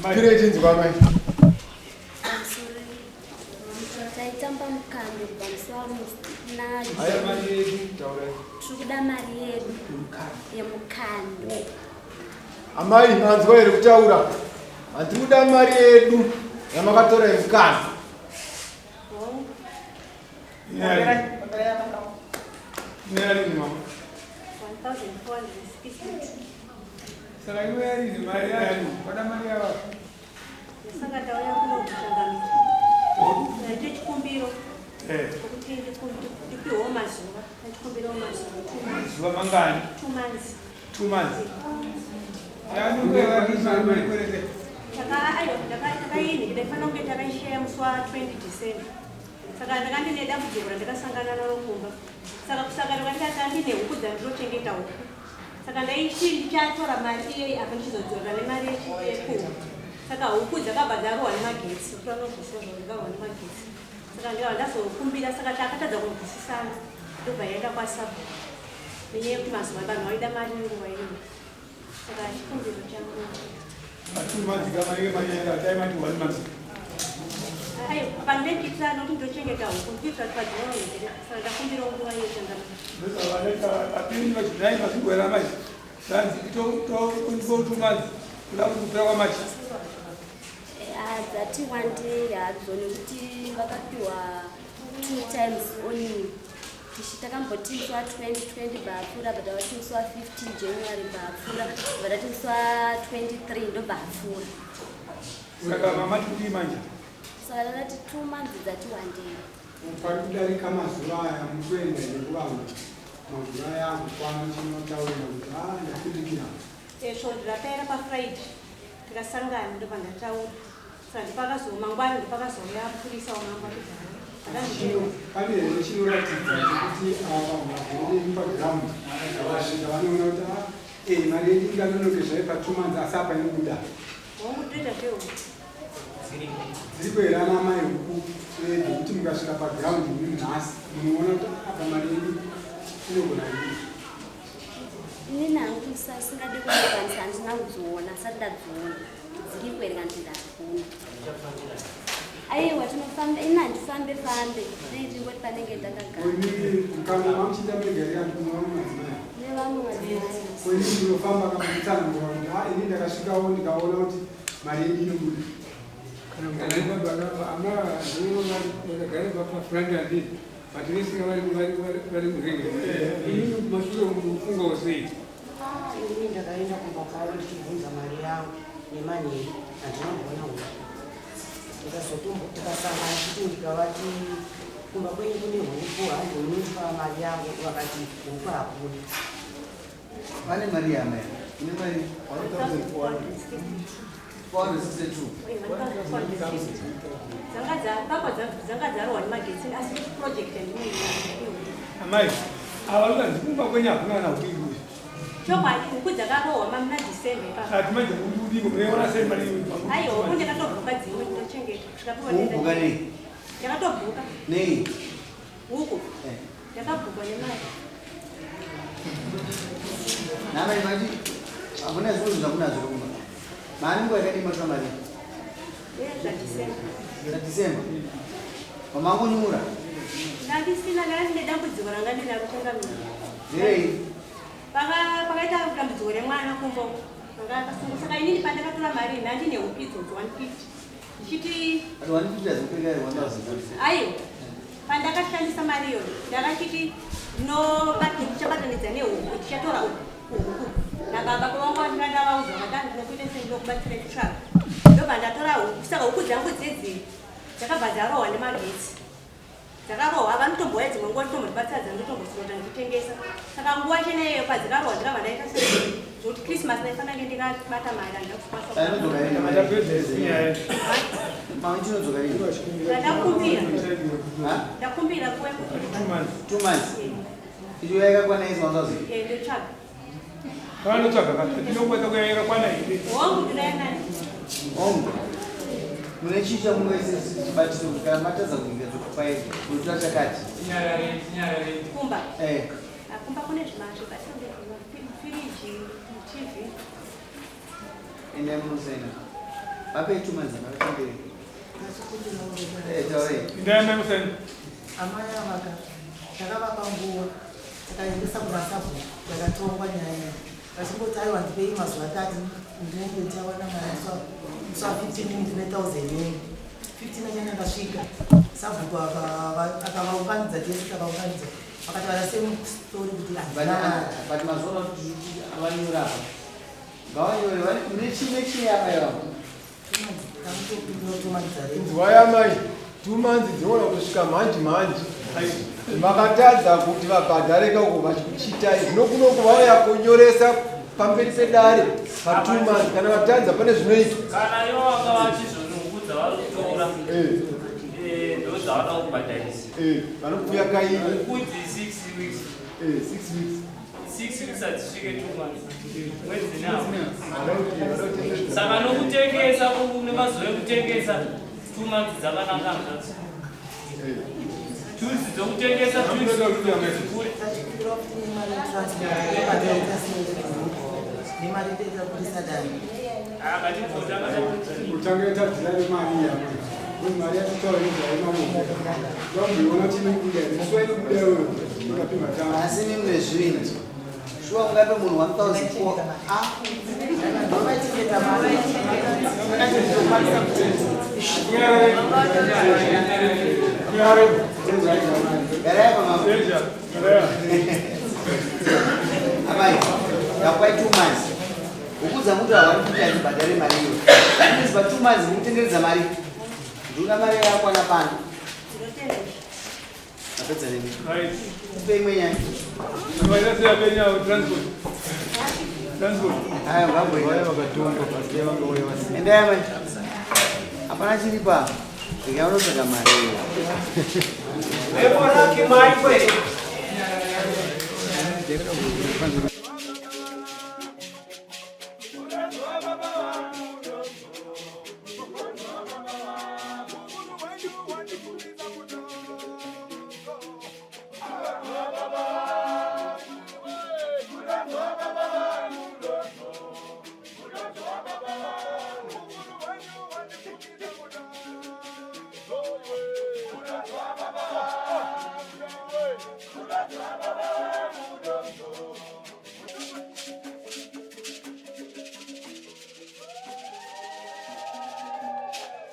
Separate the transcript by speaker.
Speaker 1: Kireti nzwa mai.
Speaker 2: Taitamba mukando pamusoro na
Speaker 1: Aya mari yedu taura.
Speaker 2: Tikuda mari yedu yemukando.
Speaker 1: Amai manzwa ere kutaura. Atikuda mari yedu yamakatora yemukando. Nari ni mama.
Speaker 2: 1,460.
Speaker 1: Sala iwe ni mari yani. Pada mari yawa.
Speaker 2: Sanga tawaya kuno kuchangamika. Ndio chikumbiro. Kuti ndipiwo mazuva. Chikumbiro mazuva.
Speaker 1: Zuva mangani?
Speaker 2: 2 months.
Speaker 1: 2 months. Yani wewe wakisema kweleke.
Speaker 2: Takaini ndifana kunge takaishaya musi wa 20 December. Saka ndakandi nedambudziko randakasangana naro kumba. Saka kusangana kwandikati andine huku dzandirochengeta huku. Saka ndaichatora mari iyoyi apa ndichizodzorera nemari yechipfuwo. Saka huku dzakabva dzarohwa nemagetsi. Kuranobvisirwa dzakarohwa nemagetsi. Saka ndikava ndazokumbira saka takatadza kubvisisana. Ndobva yaenda kwaSAPO. Nenyaya yekuti mazuva vanhu vaida mari nenguva iyoyo. Saka chikumbiro changu.
Speaker 1: 2 months kama hiyo manyanga time ati 1 month.
Speaker 2: Ayo, pandeki sana ndochengeta huko. Ndipfa padzono ndire. Saka ndakumbira nguva iyo changamira.
Speaker 1: Ndosa waleta apini machidai masibwera machi. Sanzi to 2 months. Kula kupewa machi.
Speaker 2: Dzati wande hadzo nekuti vakapiwa 2 times only. Takambotimiswa 2020 bvapfuura bva tavatimiswa 15 January bvapfuura bva tatimiswa 23 ndobva apfuura.
Speaker 1: Saka mama tiri manje.
Speaker 2: Saka takati 2 months dzati wandei.
Speaker 3: Pari kudarika mazuva aya mukuenda nekuvanga mazuva aya akukwana chinotaura kuti ndakudikira.
Speaker 2: Svondo rakaera paFriday tikasangana ndobva ndataura. Saka ndipakazomangwana ndipakazouya purisa wamangwana.
Speaker 3: Pane chinoratidza kuti ava mavhiri pagiraundi vasvika vanoona kuti mari yedu inganonokezvayo pa2 months asi apa inobuda dziri kuhera namai huku kuti mukasvika pagiraundi muri nhasi munoona kuti apa mari yedu inogona ii.
Speaker 2: Ini nangu singade kuekanisa handina kudziona asati ndadziona dziri kuereka ndindadziona. Aiwa tinofamba ina ndifambe ndiri kuti panenge ndakagara.
Speaker 3: Kana mamuchita mugari yangu nevamwe madzimai.
Speaker 2: Nevamwe madzimai.
Speaker 3: Kweni ndinofamba kamutsanangura kuti ini ndakasvikawo ndikaona kuti mari yedu inobuda.
Speaker 4: Ama ndinogara paFriday patinisika vari murengi. Ini mashure mufunga wosei.
Speaker 5: Ini ndakaenda kumba kwavo ndichibvunza mari yangu nemanheru handinogona huko. Tikasangana kuti ndikavati kumba kwenyu kune huku handimunipa mari yangu vakati huku hakuna.
Speaker 6: Pane mari yamai ine mari
Speaker 2: 1,460 dzanga dzarohwa nemagetsi asi project
Speaker 1: Amai, avalunganzi kumba kwenyu hakuna nakuibuzi.
Speaker 2: chokwadi huku dzakarohwa mamuna December.
Speaker 1: Ati manje kudiko munoona sei mari yedu.
Speaker 2: Aiwa huku ndakatobhuka dzimwe ndochengeta.
Speaker 6: Ubuka nei?
Speaker 2: Ndakatobhuka.
Speaker 6: Nei?
Speaker 2: Huku? Ndakabhuka nemari.
Speaker 6: Namai mati hakuna zvinhu zvamunazvo kumba. Mari nguva yakadii matora mari?
Speaker 2: December.
Speaker 6: Wamangonyura?
Speaker 2: Ndandisina ndine dambudziko ranga ndinaro changamira.
Speaker 6: Zirei?
Speaker 2: Pakaita dambudziko remwana kumbo. Saka inini pandakatora mari ndandine upidzo 150. Ndichiti
Speaker 6: 150 azikupereka 1,000.
Speaker 2: aiwa pandakashandisa mari iyoyo ndakachiti ndichabatanidza nehuku tichatora huku ndakamba kuvanga ndandavauza vatandi ndinokuita sendinokubatsira chitsvaka ndobva ndatora huku. Saka huku dzangu dzedzi dzakabva dzarohwa nemagetsi. Dzakarohwa vanotomboya dzimwe nguva nditombotibatsira dzandotombosirota ndichitengesa. Saka nguva cheneyo padzakarohwa ndikabva ndaita zvokuti Christmas ndaifanira kunge ndikabata mari ndakumbira kuwe
Speaker 6: 2 months. Icho yakakwana izi 1,000.
Speaker 2: ndotsvaga
Speaker 1: Vanotsvaga kuti ndinokweta kuya yakakwana here.
Speaker 2: hongu ndinayanani
Speaker 6: Mune chii chamunoise chibatiso kuti kana matadza kuinga zvokupaizwa unotora chakati?
Speaker 2: kumba kumba kune zvimazvibatiriri firiji TV
Speaker 6: ende munosaina Vape 2 months vakatendere. Tauri.
Speaker 1: Ndeme museni.
Speaker 5: Amai avaka takavapa nguva takaendesa kumasabu yakatongwa nyaya vachingoti aiwa ndipei mazuva 3 ndinenge ndichawana mari musa 15 ndine 1000 yenyu 15 achana akasvika sabhuku akavaunganidza tese takavaunganidza vakati varasemustori kuti
Speaker 6: But mazuva avanyora apa. Ngavanyore mune chine yakaiva.
Speaker 7: Waya mai 2 months dzinoona kusvika manje. Makatadza kuti vabhadhareka uko vachikuchitai. Zvinokunoku vauya kunyoresa pamberi pedare pa 2 months kana vatadza pane zvinoita.
Speaker 8: Kana ivo vanga vachizonungudza varutora. Ndozvaada kubhadharisa.
Speaker 7: Vanobhuya kaini.
Speaker 8: Kuti 6 weeks.
Speaker 7: 6 weeks.
Speaker 8: 6 weeks adzisvike 2 months. Mwedzi nawo. Saka nokutengesa nemazuva ekutengesa 2 months dzakanaka zvadzo. Tools dzokutengesa kuri.
Speaker 3: Utanga tadzira mari yako. Mari yatotora imamo. Ndombiona chinokuya. Swali kudewe. Ngapima tanga.
Speaker 6: Asi mimwe zvinhu. Shuwa ungape munhu 1004. Amai, yakwai 2 months. Ukudza mutu havari kuti achibhadhare mari iyo. Izi pa 2 months mutenderedza mari. Nduna mari yakwana pano. Apedza nemi. Upe imwe nyaya.
Speaker 1: Transport.
Speaker 6: Aya ngamboi vakatonga pasi vangouya vasi. Endai mai. Hapana chiripa. Ndikaona saka mari.
Speaker 5: Epo raki mai kwete.